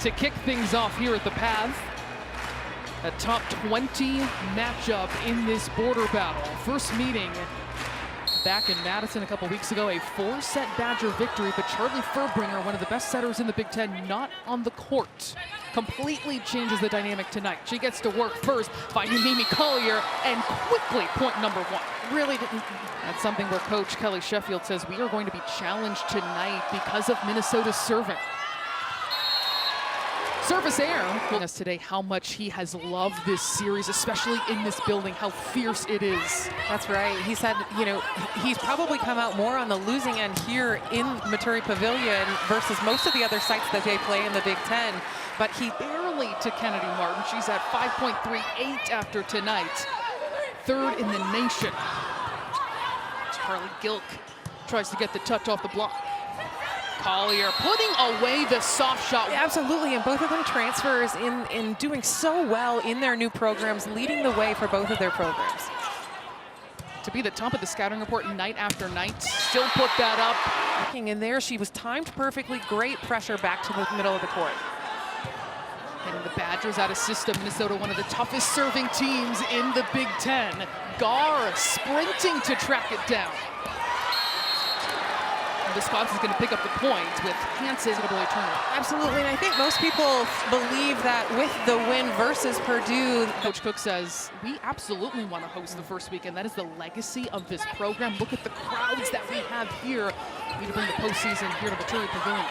to kick things off here at the Path. A top 20 matchup in this border battle. First meeting back in Madison a couple weeks ago, a 4-set Badger victory, but Charlie Furbringer, one of the best setters in the Big Ten, not on the court. Completely changes the dynamic tonight. She gets to work first, finding Mimi Colyer, and quickly point number one. Really didn't. That's something where Coach Kelly Sheffield says we are going to be challenged tonight because of Minnesota's serving. Service Air told us today how much he has loved this series, especially in this building, how fierce it is. That's right. He said, you know, he's probably come out more on the losing end here in Maturi Pavilion versus most of the other sites that they play in the Big Ten. But he barely to Kennedy Martin. She's at 5.38 after tonight. Third in the nation. Charlie Gilk tries to get the touch off the block. Collier putting away the soft shot. Absolutely, and both of them transfers in doing so well in their new programs, leading the way for both of their programs. To be the top of the scouting report night after night, still put that up. Looking in there, she was timed perfectly, great pressure back to the middle of the court. Getting the Badgers out of system. Minnesota, one of the toughest serving teams in the Big Ten. Gar sprinting to track it down. Wisconsin's going to pick up the points with Hansen in a tournament. Absolutely, and I think most people believe that with the win versus Purdue. Coach Cook says, we absolutely want to host the first weekend. That is the legacy of this program. Look at the crowds that we have here. We need to bring the postseason here to the Maturi Pavilion.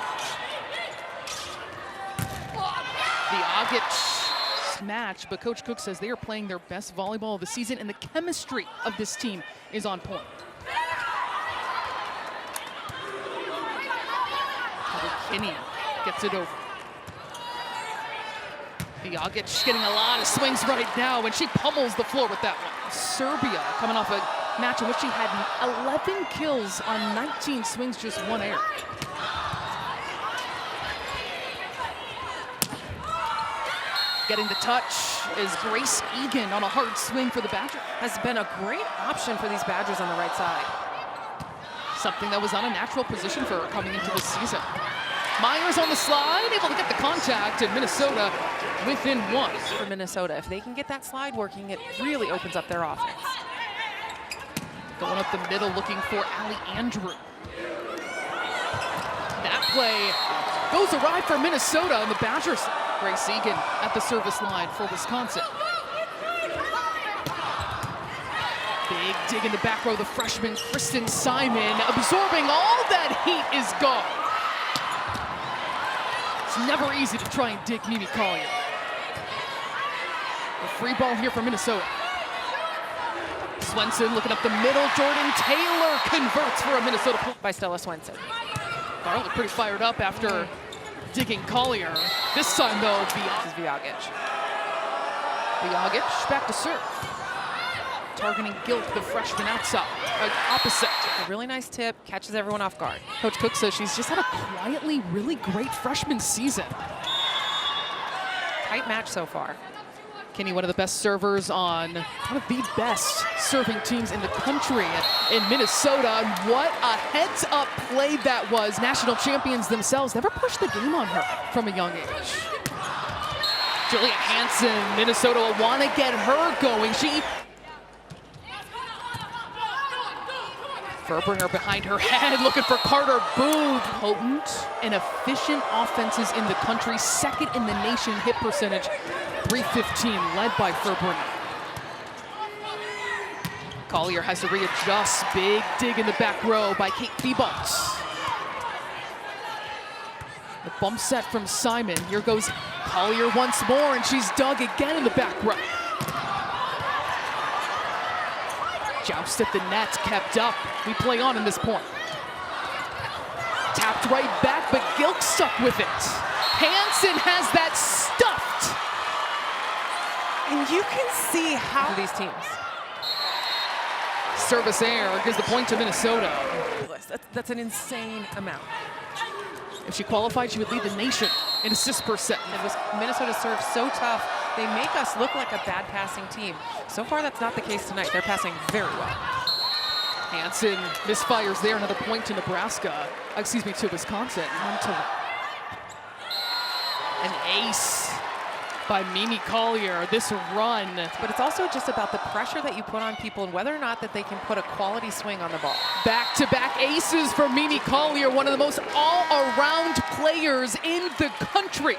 The August match, but Coach Cook says they are playing their best volleyball of the season, and the chemistry of this team is on point. Kinney gets it over. Vijagic getting a lot of swings right now, and she pummels the floor with that one. Serbia coming off a match in which she had 11 kills on 19 swings, just one error. Getting the touch is Grace Egan on a hard swing for the Badgers. Has been a great option for these Badgers on the right side. Something that was not a natural position for her coming into this season. Myers on the slide, able to get the contact, and Minnesota within one. For Minnesota, if they can get that slide working, it really opens up their offense. Going up the middle, looking for Allie Andrew. That play goes awry for Minnesota, and the Badgers. Grace Egan at the service line for Wisconsin. Big dig in the back row, the freshman Kristen Simon absorbing all that heat is gone. It's never easy to try and dig Mimi Collier. A free ball here for Minnesota. Swenson looking up the middle. Jordan Taylor converts for a Minnesota point. By Stella Swenson. Garland pretty fired up after digging Collier. This time though, Vijagic. Vijagic back to serve. Targeting Gilk, the freshman outside, opposite. A really nice tip, catches everyone off guard. Coach Cook says she's just had a quietly really great freshman season. Tight match so far. Kinney, one of the best servers on one of the best serving teams in the country in Minnesota. And what a heads-up play that was. National champions themselves never pushed the game on her from a young age. Julia Hansen, Minnesota will want to get her going. Furbringer behind her head, looking for Carter Booth. Potent and efficient offenses in the country, second in the nation hit percentage, 315, led by Furbringer. Collier has to readjust, big dig in the back row by Kate Thiebault. The bump set from Simon, here goes Collier once more, and she's dug again in the back row. Joust at the net, kept up. We play on in this point. Tapped right back, but Gilk stuck with it. Hansen has that stuffed. And you can see how these teams. Service air gives the point to Minnesota. That's an insane amount. If she qualified, she would lead the nation in assists per set. Minnesota serves so tough, they make us look like a bad passing team. So far, that's not the case tonight. They're passing very well. Hansen misfires there, another point to Nebraska. Excuse me, to Wisconsin. An ace by Mimi Colyer, this run. But it's also just about the pressure that you put on people and whether or not that they can put a quality swing on the ball. Back-to-back aces for Mimi Colyer, one of the most all-around players in the country.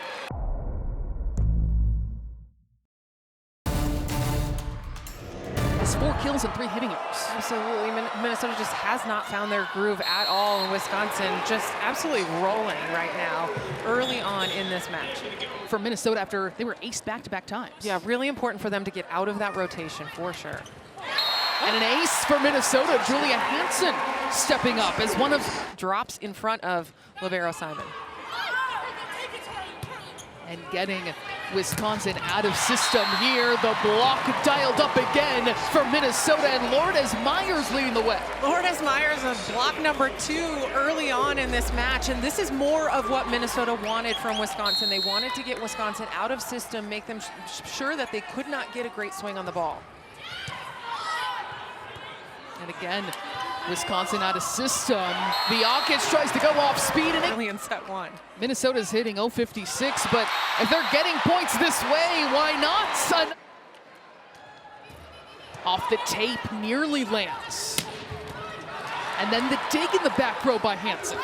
Has 4 kills and 3 hitting errors. Absolutely. Minnesota just has not found their groove at all, and Wisconsin just absolutely rolling right now early on in this match. For Minnesota after they were aced back-to-back times. Yeah, really important for them to get out of that rotation for sure. And an ace for Minnesota, Julia Hansen stepping up as one of drops in front of libero Simon. And getting Wisconsin out of system here. The block dialed up again for Minnesota, and Lourdes Myers leading the way. Lourdes Myers is block number 2 early on in this match, and this is more of what Minnesota wanted from Wisconsin. They wanted to get Wisconsin out of system, make them sure that they could not get a great swing on the ball. And again, Wisconsin out of system. Viakic tries to go off speed, and early in set 1. Minnesota's hitting 056, but if they're getting points this way, why not, son? Off the tape, nearly lands. And then the dig in the back row by Hansen.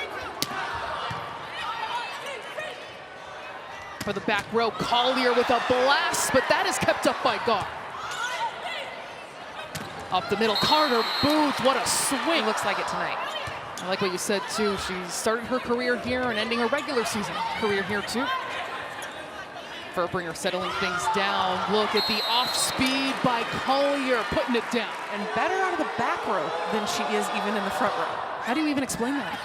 For the back row, Collier with a blast, but that is kept up by Gar. Up the middle, Carter Booth, what a swing. It looks like it tonight. I like what you said too. She started her career here and ending her regular season career here too. Verbringer settling things down. Look at the off speed by Colyer, putting it down. And better out of the back row than she is even in the front row. How do you even explain that?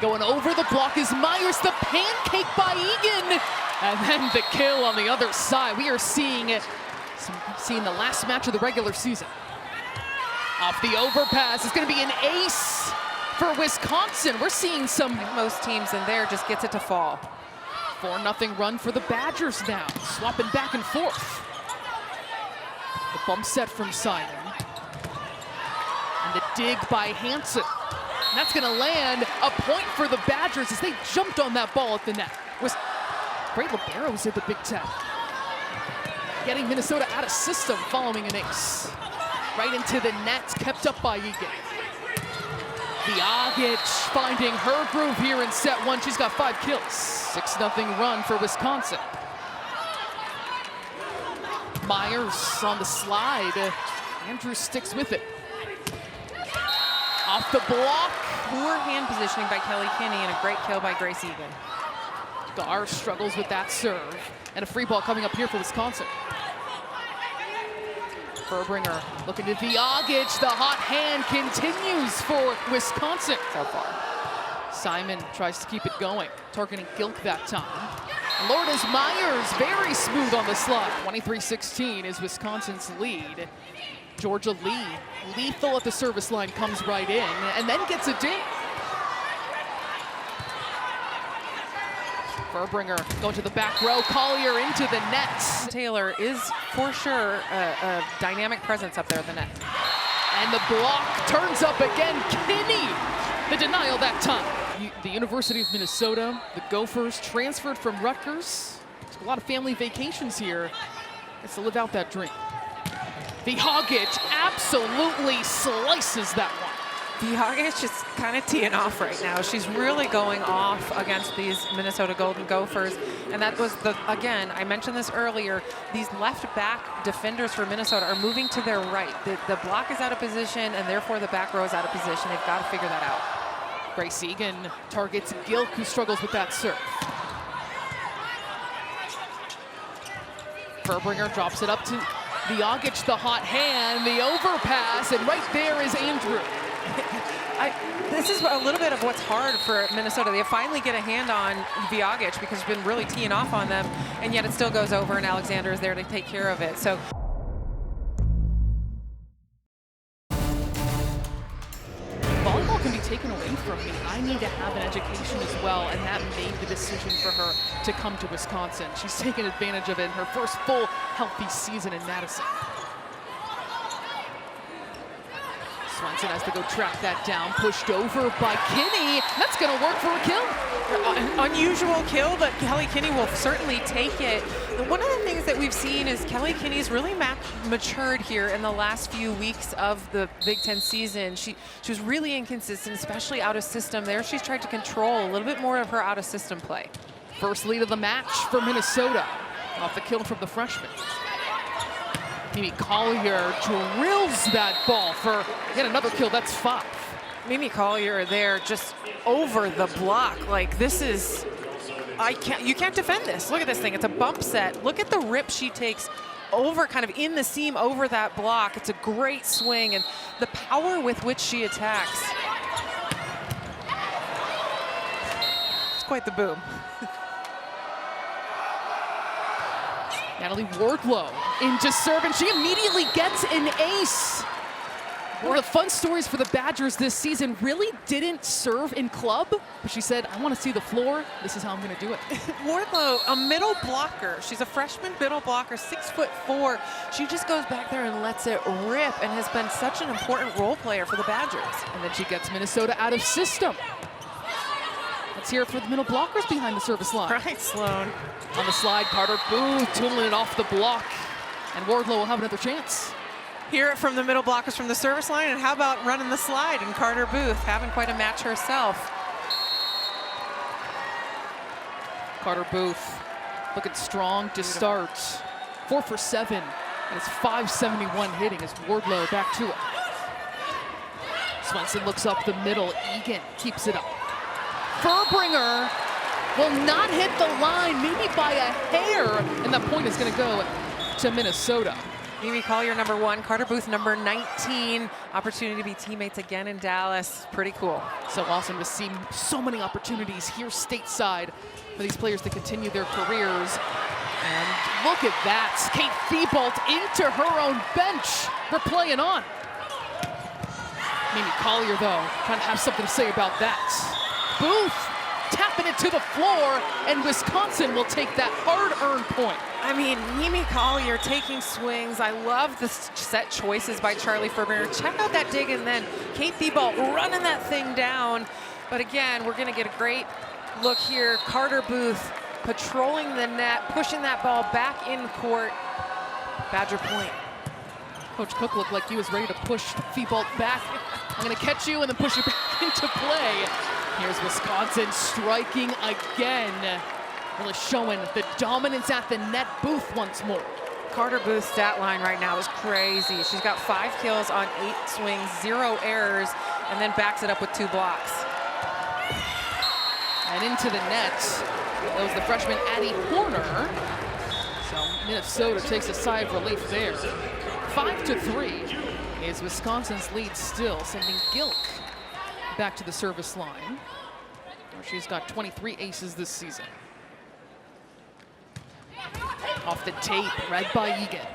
Going over the block is Myers, the pancake by Egan. And then the kill on the other side. We are seeing the last match of the regular season. Off the overpass, it's going to be an ace for Wisconsin. We're seeing some... Like most teams in there just gets it to fall. 4-0 run for the Badgers now, swapping back and forth. The bump set from Simon. And the dig by Hansen. And that's going to land a point for the Badgers as they jumped on that ball at the net. Great liberos at the Big Ten. Getting Minnesota out of system following an ace. Right into the net, kept up by Egan. Viakic finding her groove here in set 1. She's got 5 kills. 6-0 run for Wisconsin. Myers on the slide. Andrews sticks with it. Off the block. Poor hand positioning by Kelly Kinney and a great kill by Grace Egan. Gar struggles with that serve. And a free ball coming up here for Wisconsin. Verbringer looking to Viakic. The hot hand continues for Wisconsin so far. Simon tries to keep it going, targeting Gilk that time. And Lourdes Myers very smooth on the slide. 23-16 is Wisconsin's lead. Georgia Lee, lethal at the service line, comes right in and then gets a dig. Verbringer going to the back row, Collier into the net. Taylor is for sure a dynamic presence up there at the net. And the block turns up again, Kinney, the denial that time. The University of Minnesota, the Gophers transferred from Rutgers. There's a lot of family vacations here. Gets to live out that dream. Viakic absolutely slices that one. Viakic is kind of teeing off right now. She's really going off against these Minnesota Golden Gophers. And that was again, I mentioned this earlier, these left back defenders for Minnesota are moving to their right. The block is out of position and therefore the back row is out of position. They've got to figure that out. Grace Egan targets Gilk, who struggles with that serve. Verbringer drops it up to Viakic, the hot hand, the overpass, and right there is Andrew. This is a little bit of what's hard for Minnesota. They finally get a hand on Viakic because he's been really teeing off on them, and yet it still goes over, and Alexander is there to take care of it. So. Volleyball can be taken away from me. I need to have an education as well, and that made the decision for her to come to Wisconsin. She's taken advantage of it in her first full healthy season in Madison. Swenson has to go track that down, pushed over by Kinney. That's gonna work for a kill. Unusual kill, but Kelly Kinney will certainly take it. One of the things that we've seen is Kelly Kinney's really matured here in the last few weeks of the Big Ten season. She was really inconsistent, especially out of system. There she's tried to control a little bit more of her out of system play. First lead of the match for Minnesota off the kill from the freshman. Mimi Colyer drills that ball for yet another kill. That's 5. Mimi Colyer there just over the block. Like, this is, you can't defend this. Look at this thing. It's a bump set. Look at the rip she takes over, kind of in the seam over that block. It's a great swing, and the power with which she attacks. It's quite the boom. Natalie Wardlow into serve, and she immediately gets an ace. One of the fun stories for the Badgers this season, really didn't serve in club, but she said, I want to see the floor. This is how I'm going to do it. Wardlow, a middle blocker. She's a freshman middle blocker, 6'4". She just goes back there and lets it rip, and has been such an important role player for the Badgers. And then she gets Minnesota out of system. Let's hear it for the middle blockers behind the service line. Right, Sloan. On the slide, Carter Booth tunnelling it off the block, and Wardlow will have another chance. Hear it from the middle blockers from the service line, and how about running the slide and Carter Booth having quite a match herself. Carter Booth looking strong to start. 4 for 7, and it's 571 hitting as Wardlow back to it. Swenson looks up the middle. Egan keeps it up. Furbringer will not hit the line, maybe by a hair, and that point is going to go to Minnesota. Mimi Colyer, number 1, Carter Booth, number 19. Opportunity to be teammates again in Dallas. Pretty cool. So awesome to see so many opportunities here stateside for these players to continue their careers. And look at that. Kate Thibault into her own bench for playing on. Mimi Colyer, though, trying to have something to say about that. Booth tapping it to the floor, and Wisconsin will take that hard-earned point. I mean, Mimi Colyer taking swings. I love the set choices by Charlie Furbringer. Check out that dig, and then Kate Thibault running that thing down. But again, we're going to get a great look here. Carter Booth patrolling the net, pushing that ball back in court. Badger point. Coach Cook looked like he was ready to push Thibault back. I'm going to catch you and then push you back into play. Here's Wisconsin striking again. Really showing the dominance at the net. Booth once more. Carter Booth's stat line right now is crazy. She's got 5 kills on 8 swings, 0 errors, and then backs it up with 2 blocks. And into the net. That was the freshman Addie Horner. So Minnesota takes a sigh of relief there. 5-3 is Wisconsin's lead still, sending Gilk back to the service line, where she's got 23 aces this season. Off the tape, read by Egan.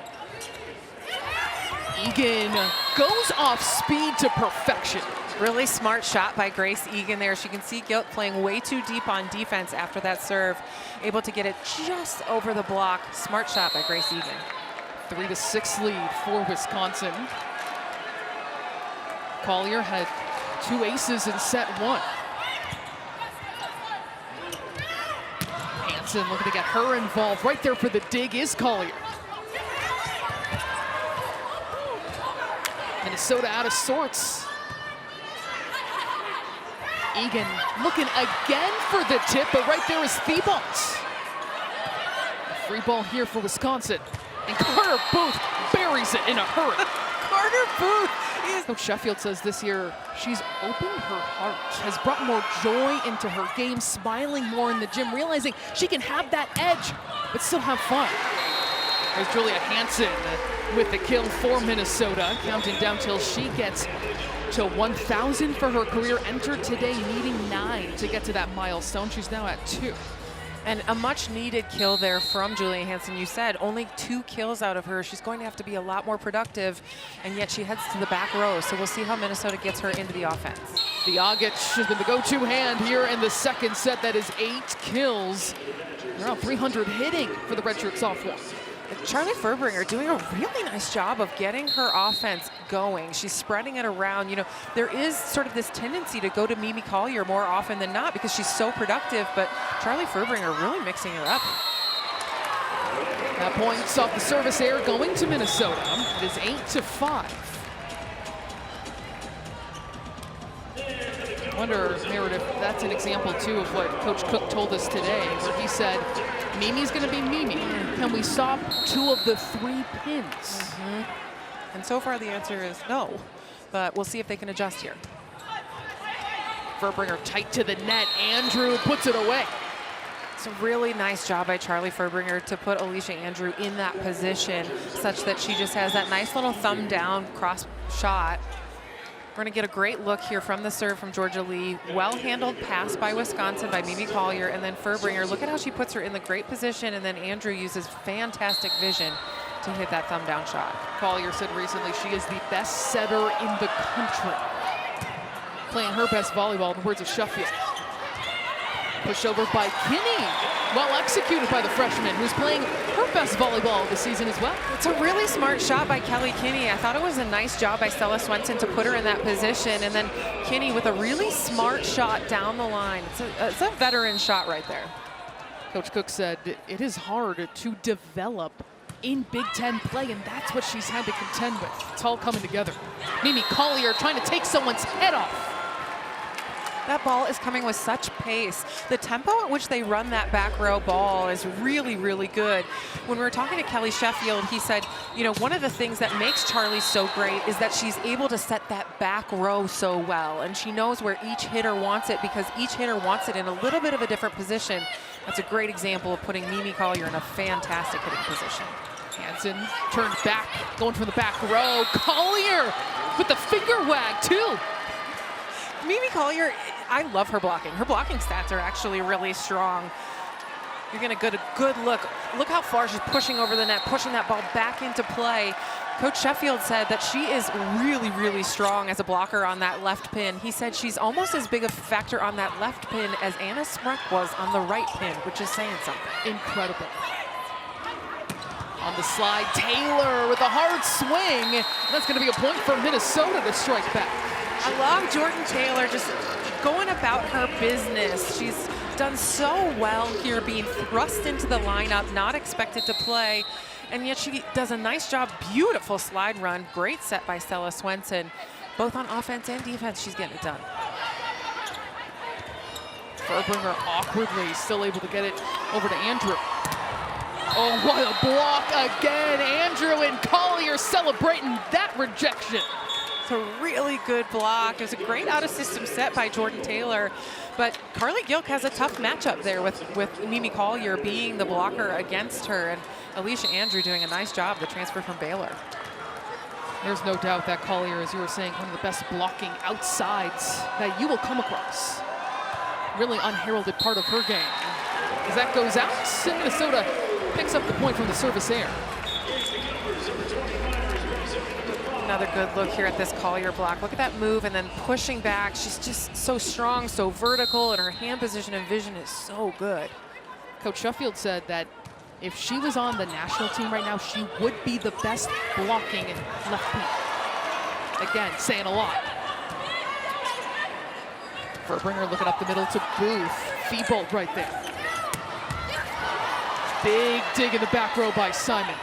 Egan goes off speed to perfection. Really smart shot by Grace Egan there. She can see Gilk playing way too deep on defense after that serve. Able to get it just over the block. Smart shot by Grace Egan. 3-6 lead for Wisconsin. Collier had 2 aces in set 1. Hansen looking to get her involved. Right there for the dig is Collier. Minnesota out of sorts. Egan looking again for the tip, but right there is Thibault. A free ball here for Wisconsin. And Carter Booth buries it in a hurry. Carter Booth is... Coach Sheffield says this year she's opened her heart, has brought more joy into her game, smiling more in the gym, realizing she can have that edge, but still have fun. There's Julia Hansen with the kill for Minnesota, counting down till she gets to 1,000 for her career. Entered today needing 9 to get to that milestone. She's now at 2. And a much needed kill there from Julia Hansen. You said only 2 kills out of her. She's going to have to be a lot more productive, and yet she heads to the back row. So we'll see how Minnesota gets her into the offense. Diagic has been the go-to hand here in the second set. That is 8 kills. Around 300 hitting for the redshirt sophomore. Charlie Furbringer doing a really nice job of getting her offense going. She's spreading it around. You know, there is sort of this tendency to go to Mimi Colyer more often than not because she's so productive, but Charlie Furbringer really mixing it up. That points off the service error going to Minnesota. It is 8-5. I wonder, Meredith, that's an example too of what Coach Cook told us today, where he said, Mimi's gonna be Mimi. Can we stop 2 of the 3 pins? And so far the answer is no, but we'll see if they can adjust here. Furbringer tight to the net. Andrew puts it away. It's a really nice job by Charlie Furbringer to put Alicia Andrew in that position such that she just has that nice little thumb down cross shot. We're gonna get a great look here from the serve from Georgia Lee. Well-handled pass by Wisconsin by Mimi Colyer, and then Furbringer. Look at how she puts her in the great position, and then Andrew uses fantastic vision to hit that thumb down shot. Collier said recently she is the best setter in the country. Playing her best volleyball, in the words of Sheffield. Push over by Kinney. Well executed by the freshman, who's playing her best volleyball this season as well. It's a really smart shot by Kelly Kinney. I thought it was a nice job by Stella Swenson to put her in that position, and then Kinney with a really smart shot down the line. It's a veteran shot right there. Coach Cook said it is hard to develop in Big Ten play, and that's what she's had to contend with. It's all coming together. Mimi Collier trying to take someone's head off. That ball is coming with such pace. The tempo at which they run that back row ball is really, really good. When we were talking to Kelly Sheffield, he said, you know, one of the things that makes Charlie so great is that she's able to set that back row so well, and she knows where each hitter wants it because each hitter wants it in a little bit of a different position. That's a great example of putting Mimi Collier in a fantastic hitting position. Hansen turned back, going from the back row. Collier with the finger wag, too. Mimi Collier, I love her blocking. Her blocking stats are actually really strong. You're gonna get a good look. Look how far she's pushing over the net, pushing that ball back into play. Coach Sheffield said that she is really, really strong as a blocker on that left pin. He said she's almost as big a factor on that left pin as Anna Smrek was on the right pin, which is saying something. Incredible. On the slide, Taylor with a hard swing. That's gonna be a point for Minnesota to strike back. I love Jordan Taylor just going about her business. She's done so well here, being thrust into the lineup, not expected to play, and yet she does a nice job. Beautiful slide run, great set by Stella Swenson. Both on offense and defense, she's getting it done. Furbringer awkwardly still able to get it over to Andrew. Oh, what a block again. Andrew and Collier celebrating that rejection. It's a really good block. It was a great out-of-system set by Jordan Taylor, but Carly Gilk has a tough matchup there with Mimi Collier being the blocker against her, and Alicia Andrew doing a nice job, the transfer from Baylor. There's no doubt that Collier, as you were saying, one of the best blocking outsides that you will come across. Really unheralded part of her game. As that goes out, Minnesota picks up the point from the service air. Another good look here at this Collier block. Look at that move and then pushing back. She's just so strong, so vertical, and her hand position and vision is so good. Coach Sheffield said that if she was on the national team right now, she would be the best blocking left pin. Again, saying a lot. Furbringer looking up the middle to Booth. Thibault right there. Big dig in the back row by Simon.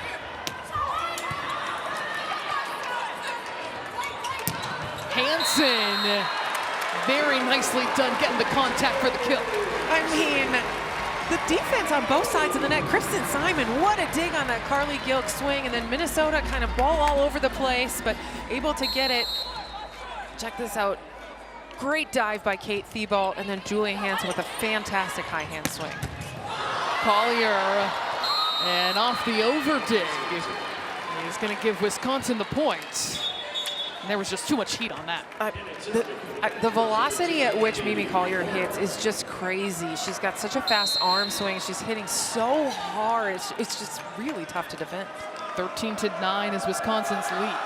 Hansen, very nicely done getting the contact for the kill. I mean, the defense on both sides of the net. Kristen Simon, what a dig on that Carly Gilk swing, and then Minnesota kind of ball all over the place, but able to get it. Check this out. Great dive by Kate Thibault, and then Julie Hansen with a fantastic high hand swing. Collier, and off the over dig. He's gonna give Wisconsin the point. And there was just too much heat on that. The velocity at which Mimi Collier hits is just crazy. She's got such a fast arm swing. She's hitting so hard. It's just really tough to defend. 13-9 is Wisconsin's lead.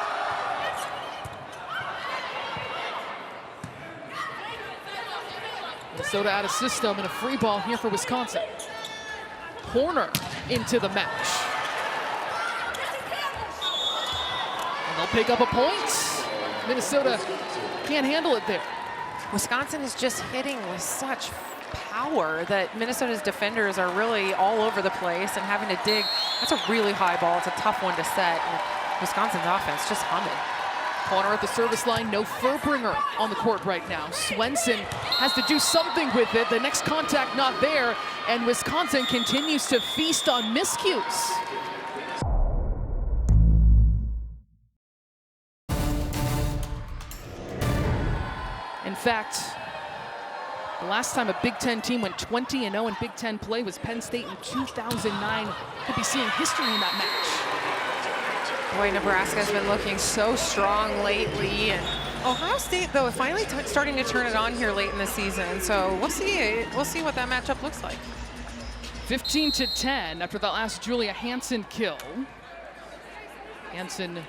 Minnesota out of system and a free ball here for Wisconsin. Horner into the match. pick up a point. Minnesota can't handle it there. Wisconsin is just hitting with such power that Minnesota's defenders are really all over the place and having to dig. That's a really high ball. It's a tough one to set. And Wisconsin's offense just humming. Corner at the service line, no Furbringer on the court right now. Swenson has to do something with it. The next contact not there, and Wisconsin continues to feast on miscues. In fact, the last time a Big Ten team went 20-0 in Big Ten play was Penn State in 2009. Could be seeing history in that match. Boy, Nebraska's been looking so strong lately, and Ohio State, though, finally starting to turn it on here late in the season. So we'll see. We'll see what that matchup looks like. 15-10 after that last Julia Hansen kill. Hansen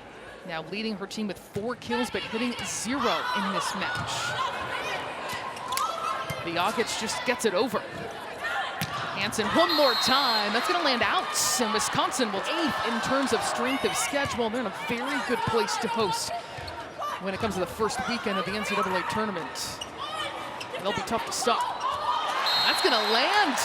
now leading her team with 4 kills, but hitting 0 in this match. Viagic just gets it over. Hansen one more time. That's going to land out, and Wisconsin will 8th in terms of strength of schedule. They're in a very good place to host when it comes to the first weekend of the NCAA tournament. They'll be tough to stop. That's going to land.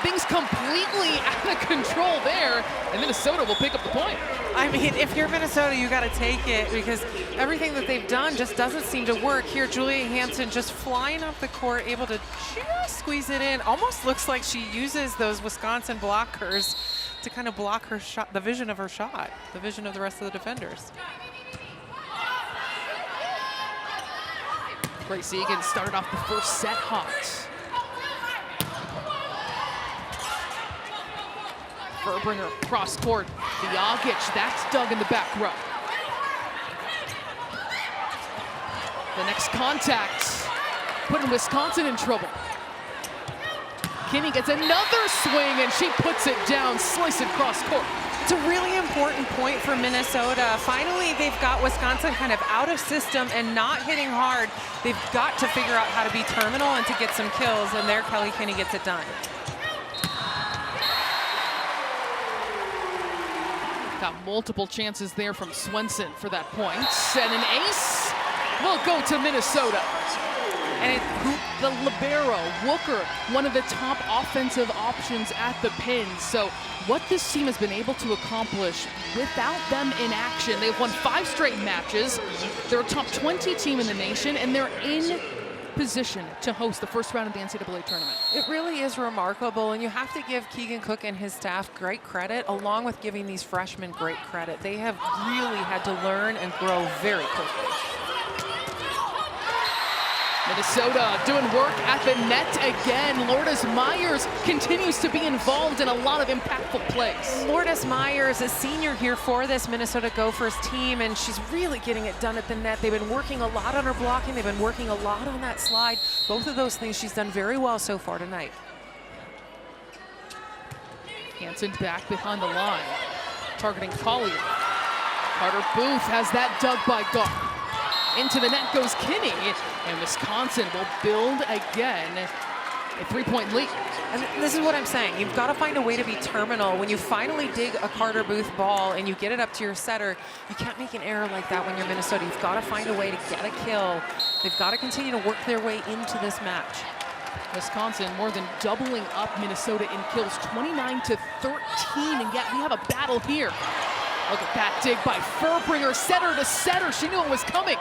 Things completely out of control there, and Minnesota will pick up the point. I mean, if you're Minnesota, you got to take it because everything that they've done just doesn't seem to work. Here, Julia Hansen just flying off the court, able to just squeeze it in. Almost looks like she uses those Wisconsin blockers to kind of block her shot, the vision of her shot, the vision of the rest of the defenders. Grace Egan started off the first set hot. Furbringer cross court. Viagic, that's dug in the back row. The next contact, putting Wisconsin in trouble. Kinney gets another swing, and she puts it down, slice it cross court. It's a really important point for Minnesota. Finally, they've got Wisconsin kind of out of system and not hitting hard. They've got to figure out how to be terminal and to get some kills, and there Kelly Kinney gets it done. Got multiple chances there from Swenson for that point. And an ace will go to Minnesota. And the libero, Wooker, one of the top offensive options at the pins. So what this team has been able to accomplish without them in action, they've won 5 straight matches. They're a top 20 team in the nation, and they're in position to host the first round of the NCAA tournament. It really is remarkable, and you have to give Keegan Cook and his staff great credit, along with giving these freshmen great credit. They have really had to learn and grow very quickly. Minnesota doing work at the net again. Lourdes Myers continues to be involved in a lot of impactful plays. Lourdes Myers, a senior here for this Minnesota Gophers team, and she's really getting it done at the net. They've been working a lot on her blocking. They've been working a lot on that slide. Both of those things she's done very well so far tonight. Hansen back behind the line, targeting Colyer. Carter Booth has that dug by Gar. Into the net goes Kinney, and Wisconsin will build again a 3-point lead. And this is what I'm saying. You've got to find a way to be terminal. When you finally dig a Carter Booth ball and you get it up to your setter, you can't make an error like that when you're Minnesota. You've got to find a way to get a kill. They've got to continue to work their way into this match. Wisconsin more than doubling up Minnesota in kills, 29-13, and yet we have a battle here. Look at that dig by Furbringer, setter to setter. She knew it was coming.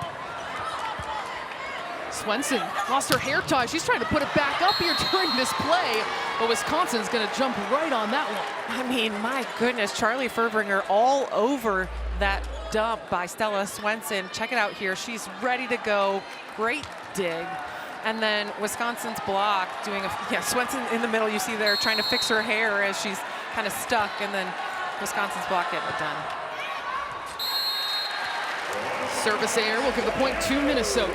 Swenson lost her hair tie. She's trying to put it back up here during this play, but Wisconsin's going to jump right on that one. I mean, my goodness, Charlie Furbringer all over that dump by Stella Swenson. Check it out here. She's ready to go. Great dig. And then Wisconsin's block doing Swenson in the middle, you see there, trying to fix her hair as she's kind of stuck, and then Wisconsin's block getting it done. Service error will give the point to Minnesota.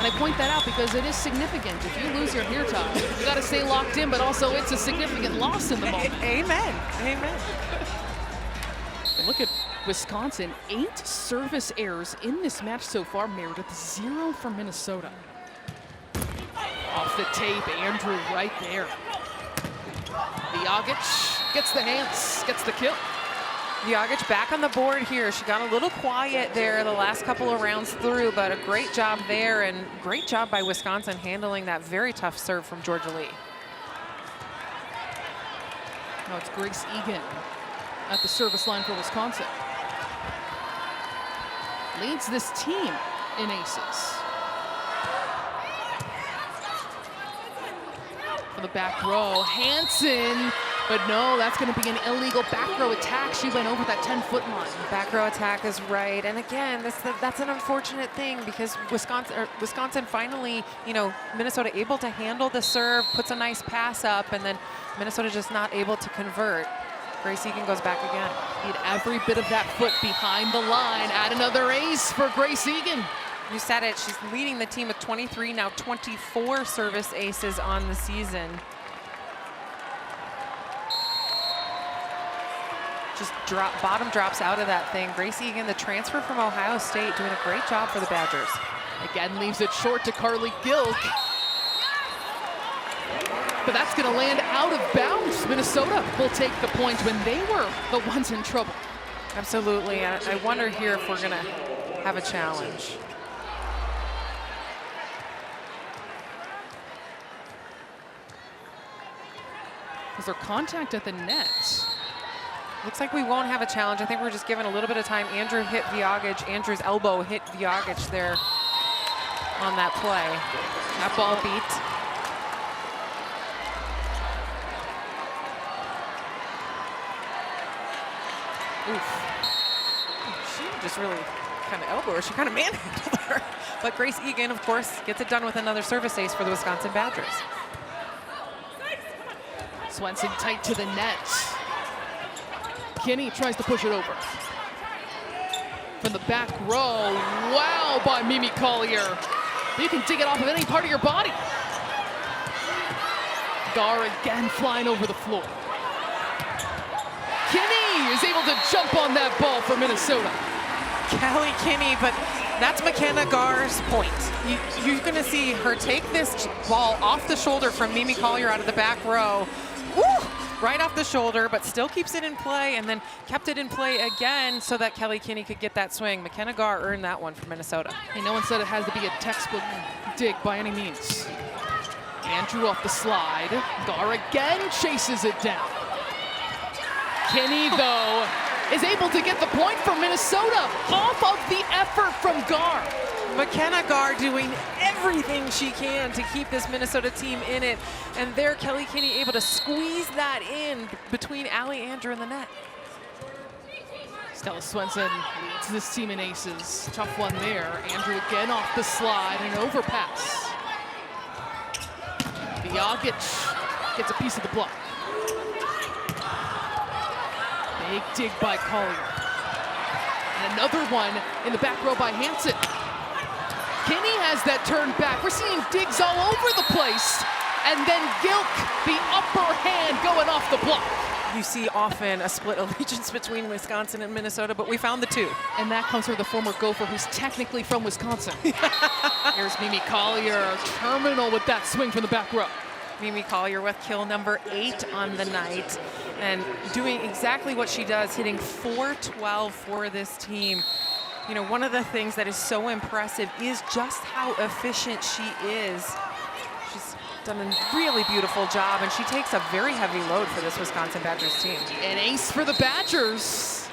And I point that out because it is significant. If you lose your hair tie, you got to stay locked in, but also it's a significant loss in the moment. Amen. Amen. And look at Wisconsin, 8 service errors in this match so far. Meredith 0 for Minnesota. Off the tape, Andrew right there. Viagic gets the hands, gets the kill. Vjogic back on the board here. She got a little quiet there the last couple of rounds through, but a great job there, and great job by Wisconsin handling that very tough serve from Georgia Lee. Now it's Grace Egan at the service line for Wisconsin. Leads this team in aces. For the back row, Hansen. But no, that's going to be an illegal back row attack. She went over that 10-foot line. Back row attack is right. And again, that's an unfortunate thing because Wisconsin finally, you know, Minnesota able to handle the serve, puts a nice pass up, and then Minnesota just not able to convert. Grace Egan goes back again. Need every bit of that foot behind the line. Add another ace for Grace Egan. You said it. She's leading the team with 23, now 24 service aces on the season. Just bottom drops out of that thing. Grace Egan, the transfer from Ohio State, doing a great job for the Badgers. Again, leaves it short to Carly Gilk. But that's going to land out of bounds. Minnesota will take the point when they were the ones in trouble. Absolutely. I wonder here if we're going to have a challenge. Is there contact at the net? Looks like we won't have a challenge. I think we're just giving a little bit of time. Andrew hit Vjogic. Andrew's elbow hit Vjogic there on that play. That ball beat. Oof. She just really kind of elbowed her. She kind of manhandled her. But Grace Egan, of course, gets it done with another service ace for the Wisconsin Badgers. Swenson tight to the net. Kinney tries to push it over. From the back row, wow, by Mimi Colyer. You can dig it off of any part of your body. Gar again flying over the floor. Kinney is able to jump on that ball for Minnesota. Kelly Kinney, but that's McKenna Gar's point. You're gonna see her take this ball off the shoulder from Mimi Colyer out of the back row. Woo! Right off the shoulder, but still keeps it in play, and then kept it in play again so that Kelly Kinney could get that swing. McKenna Gar earned that one for Minnesota. Hey, no one said it has to be a textbook dig by any means. Andrew off the slide. Gar again chases it down. Kinney, though, is able to get the point for Minnesota off of the effort from Gar. McKenna Gar doing everything she can to keep this Minnesota team in it. And there, Kelly Kinney able to squeeze that in between Allie Andrew and the net. Stella Swenson leads this team in aces. Tough one there. Andrew again off the slide and an overpass. Vjogic gets a piece of the block. Big dig by Colyer. And another one in the back row by Hansen. Kinney has that turned back. We're seeing digs all over the place. And then Gilk, the upper hand going off the block. You see often a split allegiance between Wisconsin and Minnesota, but we found the two. And that comes from the former Gopher who's technically from Wisconsin. Here's Mimi Colyer, terminal with that swing from the back row. Mimi Colyer with kill number 8 on the night and doing exactly what she does, hitting .412 for this team. You know, one of the things that is so impressive is just how efficient she is. She's done a really beautiful job, and she takes a very heavy load for this Wisconsin Badgers team. An ace for the Badgers.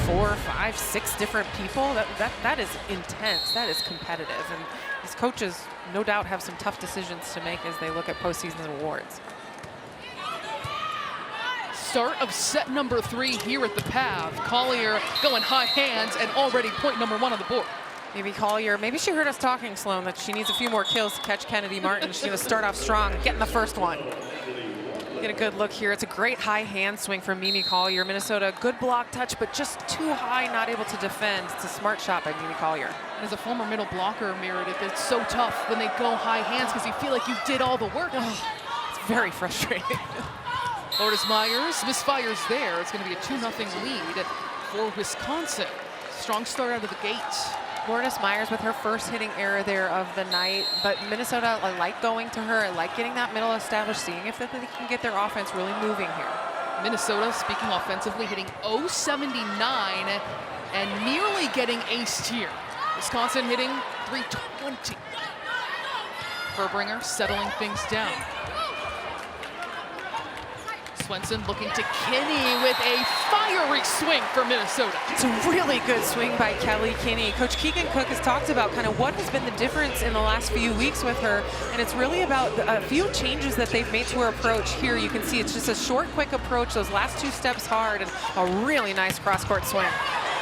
Four, five, 6 different people. That is intense. That is competitive. And these coaches, no doubt, have some tough decisions to make as they look at postseason awards. Start of set number 3 here at the PAV. Collier going high hands and already point number 1 on the board. Maybe Collier, maybe she heard us talking, Sloan, that she needs a few more kills to catch Kennedy Martin. She's gonna start off strong, getting the first one. Get a good look here. It's a great high hand swing from Mimi Collier. Minnesota, good block touch, but just too high, not able to defend. It's a smart shot by Mimi Collier. And as a former middle blocker, Meredith, it's so tough when they go high hands because you feel like you did all the work. Oh, it's very frustrating. Lourdes Myers misfires there. It's going to be a 2-0 lead for Wisconsin. Strong start out of the gate. Lourdes Myers with her first hitting error there of the night, but Minnesota, I like going to her. I like getting that middle established, seeing if they can get their offense really moving here. Minnesota, speaking offensively, hitting .079 and nearly getting aced here. Wisconsin hitting .320. Furbringer settling things down. Swenson looking to Kinney with a fiery swing for Minnesota. It's a really good swing by Kelly Kinney. Coach Keegan Cook has talked about kind of what has been the difference in the last few weeks with her, and it's really about a few changes that they've made to her approach. Here you can see it's just a short, quick approach, those last 2 steps hard, and a really nice cross-court swing.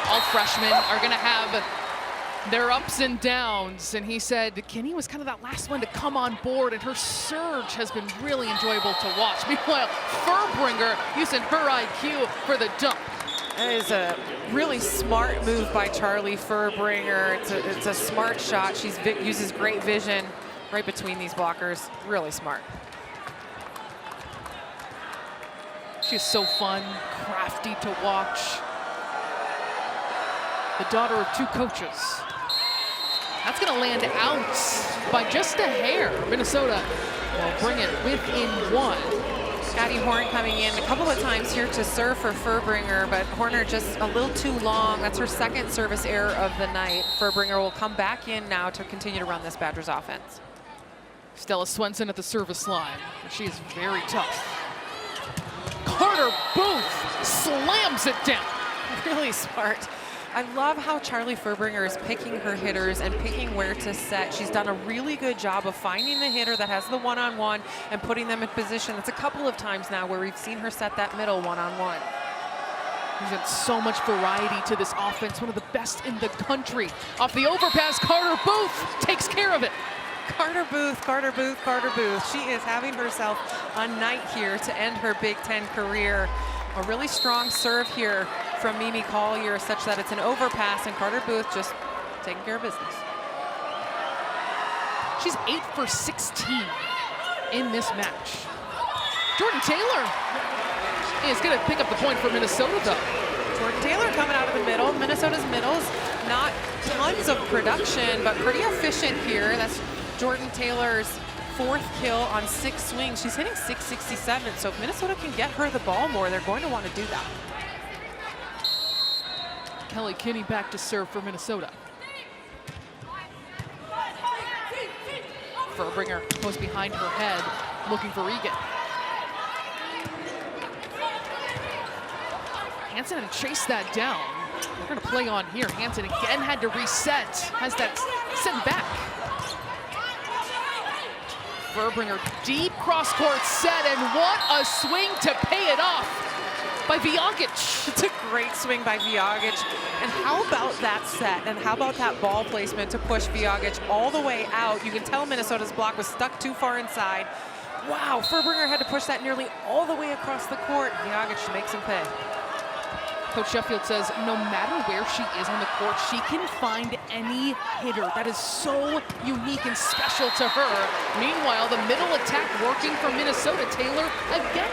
All freshmen are going to have their ups and downs, and he said Kinney was kind of that last one to come on board, and her surge has been really enjoyable to watch. Meanwhile, Furbringer using her IQ for the dump. That is a really smart move by Charlie Furbringer. It's a smart shot. She uses great vision right between these blockers. Really smart. She's so fun, crafty to watch. The daughter of 2 coaches. That's going to land out by just a hair. Minnesota will bring it within 1. Addie Horn coming in a couple of times here to serve for Furbringer, but Horner just a little too long. That's her 2nd service error of the night. Furbringer will come back in now to continue to run this Badgers offense. Stella Swenson at the service line. She is very tough. Carter Booth slams it down. Really smart. I love how Charlie Furbringer is picking her hitters and picking where to set. She's done a really good job of finding the hitter that has the one-on-one and putting them in position. It's a couple of times now where we've seen her set that middle one-on-one. There's been so much variety to this offense, one of the best in the country. Off the overpass, Carter Booth takes care of it. Carter Booth, Carter Booth, Carter Booth. She is having herself a night here to end her Big Ten career. A really strong serve here from Mimi Colyer, such that it's an overpass, and Carter Booth just taking care of business. She's 8 for 16 in this match. Jordan Taylor is going to pick up the point for Minnesota, though. Jordan Taylor coming out of the middle. Minnesota's middles, not tons of production, but pretty efficient here. That's Jordan Taylor's 4th kill on 6 swings. She's hitting .667, so if Minnesota can get her the ball more, they're going to want to do that. Kelly Kinney back to serve for Minnesota. Furbringer goes behind her head, looking for Egan. Hansen had to chase that down. We're going to play on here. Hansen again had to reset, has that sent back. Furbringer, deep cross-court set, and what a swing to pay it off by B1G. It's a great swing by B1G. And how about that set? And how about that ball placement to push B1G all the way out? You can tell Minnesota's block was stuck too far inside. Wow, Furbringer had to push that nearly all the way across the court. B1G makes him pay. Coach Sheffield says no matter where she is on the court, she can find any hitter. That is so unique and special to her. Meanwhile, the middle attack working for Minnesota. Taylor again.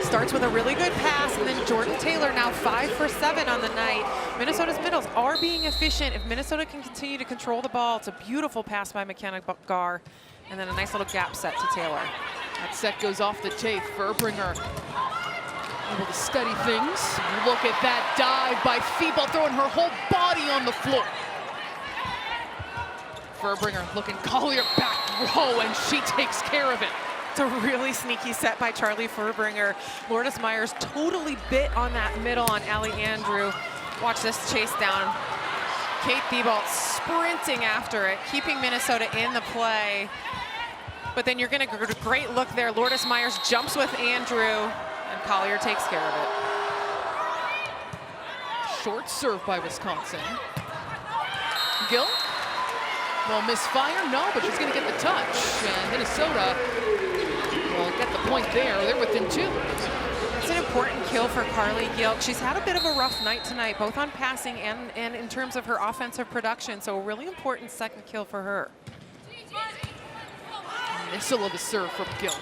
Starts with a really good pass, and then Jordan Taylor now 5 for 7 on the night. Minnesota's middles are being efficient. If Minnesota can continue to control the ball, it's a beautiful pass by McKenna Gar, and then a nice little gap set to Taylor. That set goes off the tape. Furbringer able to steady things. Look at that dive by Thibault, throwing her whole body on the floor. Furbringer looking Collier back row, and she takes care of it. It's a really sneaky set by Charlie Furbringer. Lourdes Myers totally bit on that middle on Allie Andrew. Watch this chase down. Kate Thibault sprinting after it, keeping Minnesota in the play. But then you're gonna get a great look there. Lourdes Myers jumps with Andrew, and Collier takes care of it. Short serve by Wisconsin. Gilk will misfire, no, but she's gonna get the touch. And Minnesota will get the point there. They're within 2. It's an important kill for Carly Gilk. She's had a bit of a rough night tonight, both on passing and in terms of her offensive production. So a really important 2nd kill for her. Missile of the serve from Gilk.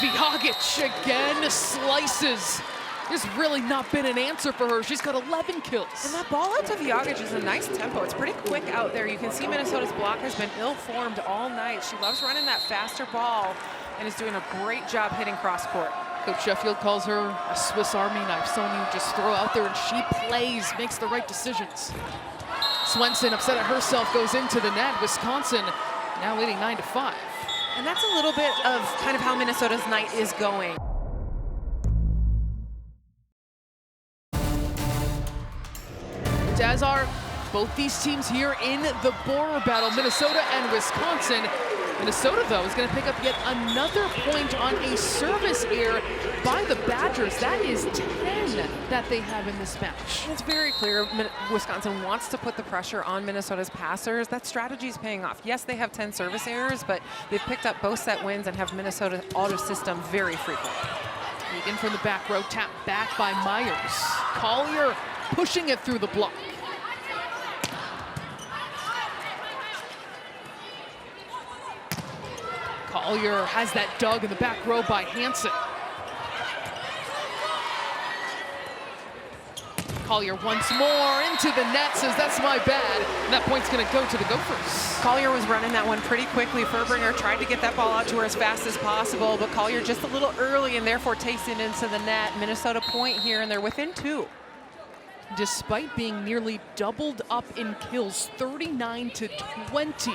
B1G again slices There's really not been an answer for her. She's got 11 kills. And that ball out to Viagic is a nice tempo. It's pretty quick out there. You can see Minnesota's block has been ill-formed all night. She loves running that faster ball and is doing a great job hitting cross court. Coach Sheffield calls her a Swiss Army knife, someone you just throw out there and she plays, makes the right decisions. Swenson, upset at herself, goes into the net. Wisconsin now leading 9-5. And that's a little bit of kind of how Minnesota's night is going. As are both these teams here in the border battle, Minnesota and Wisconsin. Minnesota, though, is going to pick up yet another point on a service error by the Badgers. That is 10 that they have in this match. It's very clear Wisconsin wants to put the pressure on Minnesota's passers. That strategy is paying off. Yes, they have 10 service errors, but they've picked up both set wins and have Minnesota out of system very frequently. Egan from the back row, tapped back by Myers. Collier pushing it through the block. Collier has that dug in the back row by Hansen. Collier once more into the net, says that's my bad. And that point's gonna go to the Gophers. Collier was running that one pretty quickly. Furbringer tried to get that ball out to her as fast as possible, but Collier just a little early and therefore takes it into the net. Minnesota point here, and they're within 2. Despite being nearly doubled up in kills, 39-20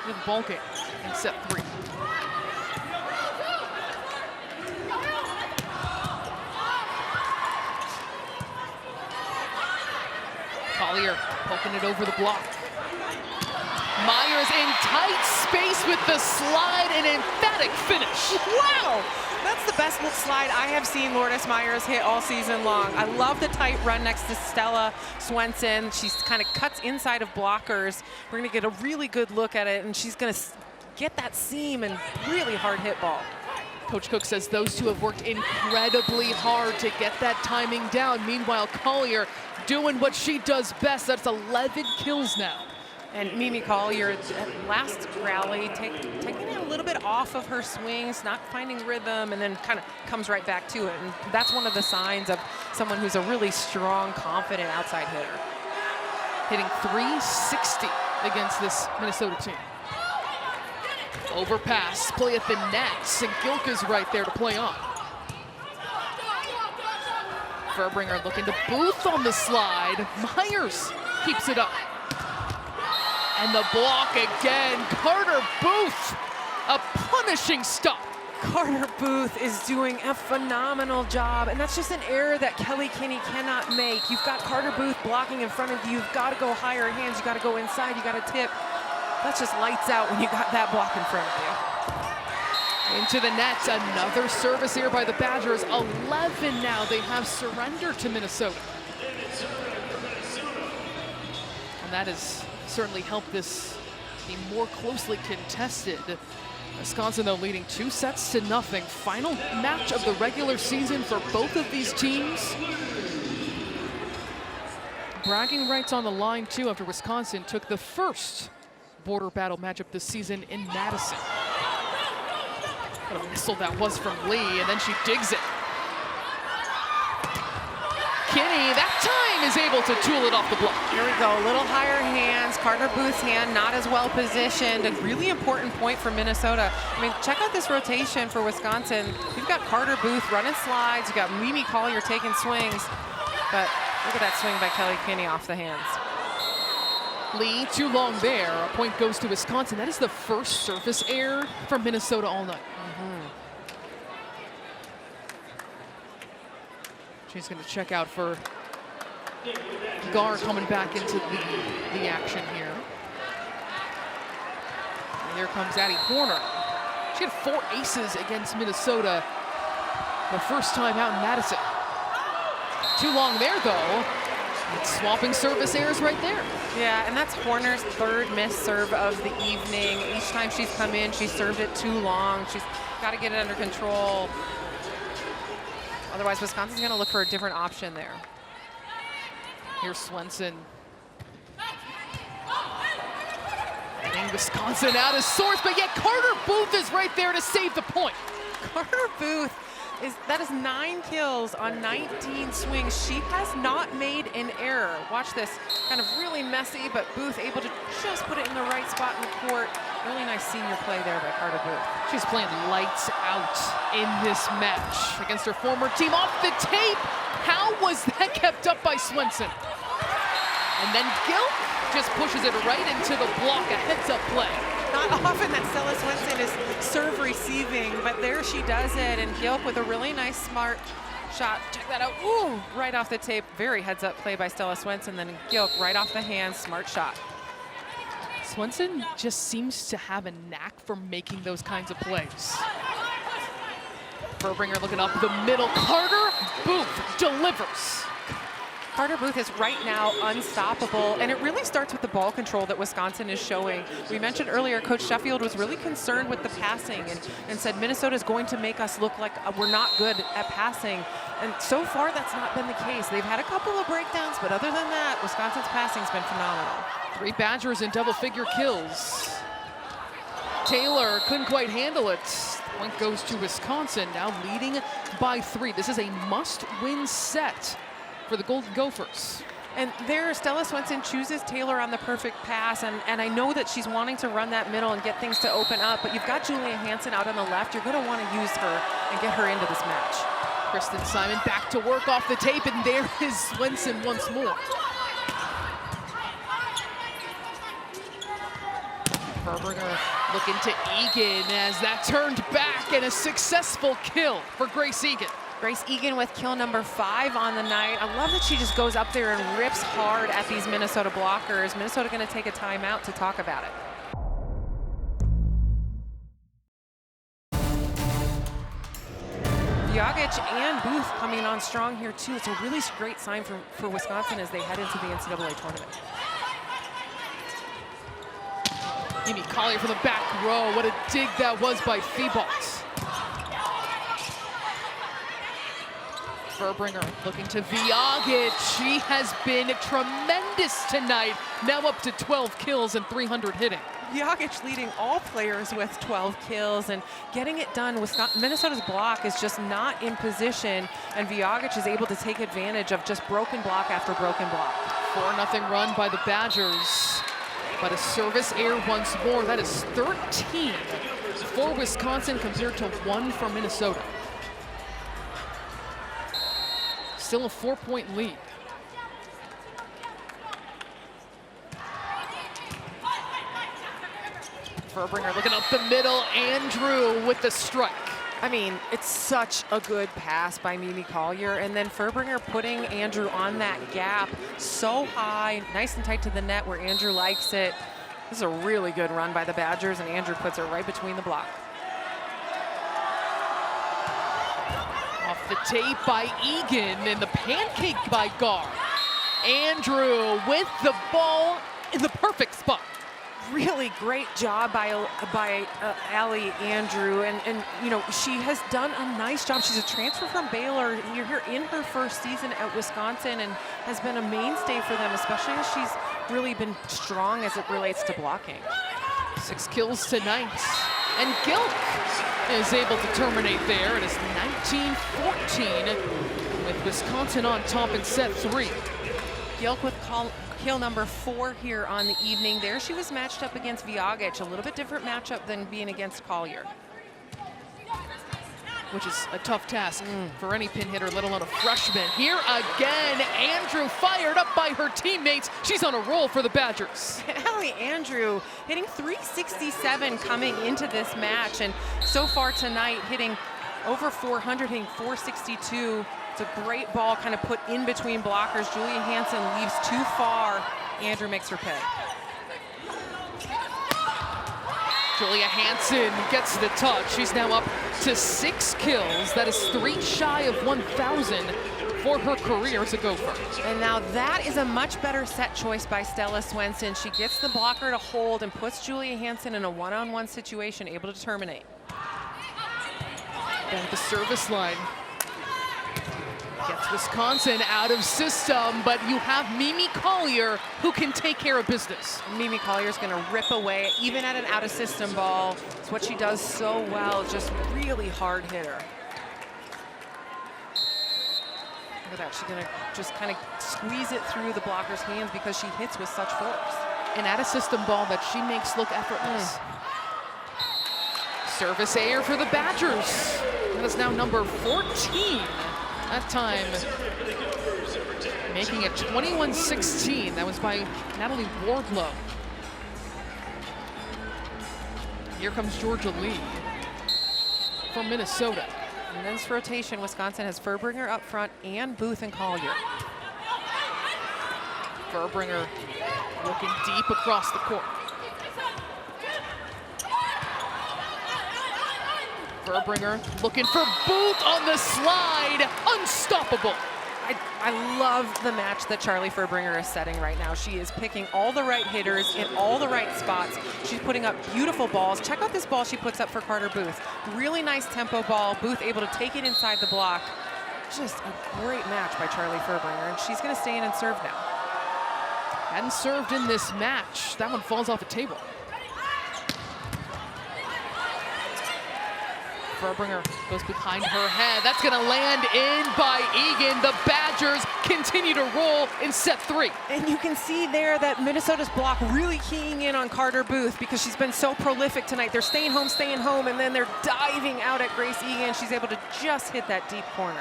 with ball game in set 3. Collier poking it over the block. Myers in tight space with the slide, an emphatic finish. Wow! That's the best slide I have seen Lourdes Myers hit all season long. I love the tight run next to Stella Swenson. She kind of cuts inside of blockers. We're gonna get a really good look at it, and she's gonna get that seam and really hard hit ball. Coach Cook says those two have worked incredibly hard to get that timing down. Meanwhile, Collier doing what she does best. That's 11 kills now. And Mimi Collier, last rally, taking it a little bit off of her swings, not finding rhythm, and then kind of comes right back to it. And that's one of the signs of someone who's a really strong, confident outside hitter. Hitting .360 against this Minnesota team. Overpass, play at the nets, and Gilk is right there to play on. Furbringer looking to Booth on the slide. Myers keeps it up. And the block again, Carter Booth, a punishing stop. Carter Booth is doing a phenomenal job, and that's just an error that Kelly Kinney cannot make. You've got Carter Booth blocking in front of you. You've got to go higher hands. You got to go inside. You got to tip. That's just lights out when you got that block in front of you. Into the net, another service here by the Badgers. 11 now. They have surrendered to Minnesota. And that has certainly helped this be more closely contested. Wisconsin, though, leading 2-0. Final match of the regular season for both of these teams. Bragging rights on the line, too, after Wisconsin took the first border battle matchup this season in Madison. What a missile that was from Lee, and then she digs it. Kinney, that time, is able to tool it off the block. Here we go, a little higher hands. Carter Booth's hand not as well positioned. A really important point for Minnesota. I mean, check out this rotation for Wisconsin. You've got Carter Booth running slides. You've got Mimi Collier taking swings. But look at that swing by Kelly Kinney off the hands. Lee, too long there. A point goes to Wisconsin. That is the first surface error from Minnesota all night. She's going to check out for Gar coming back into the action here. And here comes Addie Horner. She had 4 aces against Minnesota the first time out in Madison. Too long there, though. It's swapping service errors right there. Yeah, and that's Horner's 3rd missed serve of the evening. Each time she's come in, she's served it too long. She's got to get it under control. Otherwise, Wisconsin's going to look for a different option there. Here's Swenson. Getting Wisconsin out of sorts, but yet Carter Booth is right there to save the point. Carter Booth That is 9 kills on 19 swings. She has not made an error. Watch this, kind of really messy, but Booth able to just put it in the right spot in the court. Really nice senior play there by Carter Booth. She's playing lights out in this match against her former team. Off the tape, how was that kept up by Swenson? And then Gilk just pushes it right into the block, a heads-up play. Not often that Stella Swenson is serve receiving, but there she does it, and Gilk with a really nice, smart shot. Check that out. Ooh, right off the tape. Very heads-up play by Stella Swenson, then Gilk right off the hand, smart shot. Swenson just seems to have a knack for making those kinds of plays. Furbringer looking up the middle. Carter Booth delivers. Carter Booth is right now unstoppable, and it really starts with the ball control that Wisconsin is showing. We mentioned earlier, Coach Sheffield was really concerned with the passing and said Minnesota is going to make us look like we're not good at passing. And so far, that's not been the case. They've had a couple of breakdowns, but other than that, Wisconsin's passing's been phenomenal. 3 Badgers in double-figure kills. Taylor couldn't quite handle it. Point goes to Wisconsin, now leading by 3. This is a must-win set for the Golden Gophers. And there, Stella Swenson chooses Taylor on the perfect pass, and I know that she's wanting to run that middle and get things to open up, but you've got Julia Hansen out on the left. You're going to want to use her and get her into this match. Kristen Simon back to work off the tape, and there is Swenson once more. Furbringer looking to Egan as that turned back, and a successful kill for Grace Egan. Grace Egan with kill number 5 on the night. I love that she just goes up there and rips hard at these Minnesota blockers. Minnesota going to take a timeout to talk about it. Vjogic and Booth coming on strong here too. It's a really great sign for Wisconsin as they head into the NCAA tournament. Mimi Collier from the back row. What a dig that was by Thibault. Furbringer looking to Vjogic. She has been tremendous tonight. Now up to 12 kills and 300 hitting. Vjogic leading all players with 12 kills and getting it done. Minnesota's block is just not in position, and Vjogic is able to take advantage of just broken block after broken block. 4-0 run by the Badgers, but a service error once more. That is 13 for Wisconsin compared to 1 for Minnesota. Still a 4-point lead. Furbringer looking up the middle. Andrew with the strike. I mean, it's such a good pass by Mimi Collier, and then Furbringer putting Andrew on that gap so high, nice and tight to the net where Andrew likes it. This is a really good run by the Badgers, and Andrew puts her right between the block. Off the tape by Egan, and the pancake by Gar. Andrew with the ball in the perfect spot. Really great job by Allie Andrew, and you know, she has done a nice job. She's a transfer from Baylor. You're here in her first season at Wisconsin and has been a mainstay for them, especially as she's really been strong as it relates to blocking. 6 kills tonight, and Gilk is able to terminate there. It is 19-14 with Wisconsin on top in set 3. Gilk with kill number 4 here on the evening. There she was matched up against Vjogic, a little bit different matchup than being against Colyer. Which is a tough task for any pin hitter, let alone a freshman. Here again, Andrew fired up by her teammates. She's on a roll for the Badgers. Allie Andrew hitting .367 coming into this match, and so far tonight hitting over 400, hitting .462. It's a great ball kind of put in between blockers. Julia Hansen leaves too far. Andrew makes her pay. Julia Hansen gets the touch. She's now up to 6 kills. That is 3 shy of 1,000 for her career as a Gopher. And now that is a much better set choice by Stella Swenson. She gets the blocker to hold and puts Julia Hansen in a one-on-one situation, able to terminate. Down at the service line. Gets Wisconsin out of system, but you have Mimi Collier who can take care of business. Mimi Collier's going to rip away, even at an out-of-system ball. It's what she does so well, just really hard hitter. Look at that. She's going to just kind of squeeze it through the blocker's hands because she hits with such force. An out-of-system ball that she makes look effortless. Service error for the Badgers. That is now number 14. That time making it 21-16. That was by Natalie Wardlow. Here comes Georgia Lee from Minnesota. And then this rotation, Wisconsin has Furbringer up front and Booth and Colyer. Furbringer looking deep across the court. Furbringer looking for Booth on the slide. Unstoppable. I love the match that Charlie Furbringer is setting right now. She is picking all the right hitters in all the right spots. She's putting up beautiful balls. Check out this ball she puts up for Carter Booth. Really nice tempo ball. Booth able to take it inside the block. Just a great match by Charlie Furbringer, and she's going to stay in and serve now. Hadn't served in this match. That one falls off the table. Furbringer goes behind her head. That's going to land in by Egan. The Badgers continue to roll in set 3. And you can see there that Minnesota's block really keying in on Carter Booth because she's been so prolific tonight. They're staying home, and then they're diving out at Grace Egan. She's able to just hit that deep corner.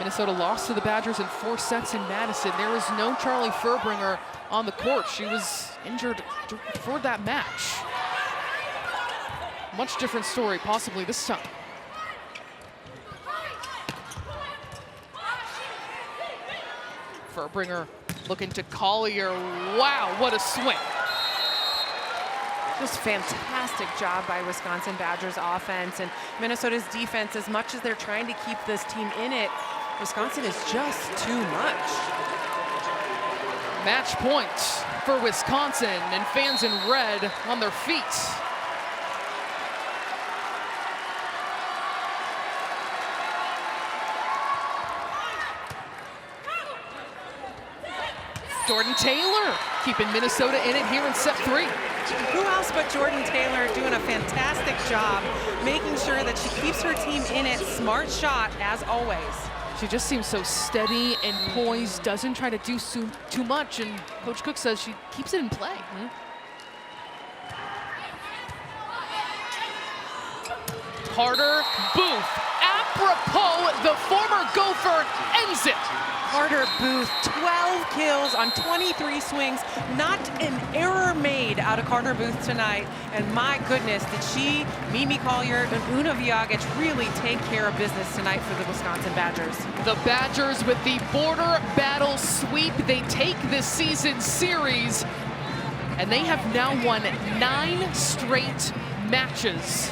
Minnesota lost to the Badgers in 4 sets in Madison. There was no Charlie Furbringer on the court. She was injured for that match. Much different story, possibly this time. Furbringer looking to Collier. Wow, what a swing. Just fantastic job by Wisconsin Badgers offense, and Minnesota's defense, as much as they're trying to keep this team in it, Wisconsin is just too much. Match point for Wisconsin, and fans in red on their feet. Jordan Taylor keeping Minnesota in it here in set 3. Who else but Jordan Taylor doing a fantastic job making sure that she keeps her team in it. Smart shot, as always. She just seems so steady and poised, doesn't try to do too much, and Coach Cook says she keeps it in play. Carter Booth, apropos, the former Gopher, ends it. Carter Booth, 12 kills on 23 swings. Not an error made out of Carter Booth tonight. And my goodness, did she, Mimi Colyer, and Una Viagic really take care of business tonight for the Wisconsin Badgers. The Badgers with the border battle sweep. They take this season's series, and they have now won 9 straight matches.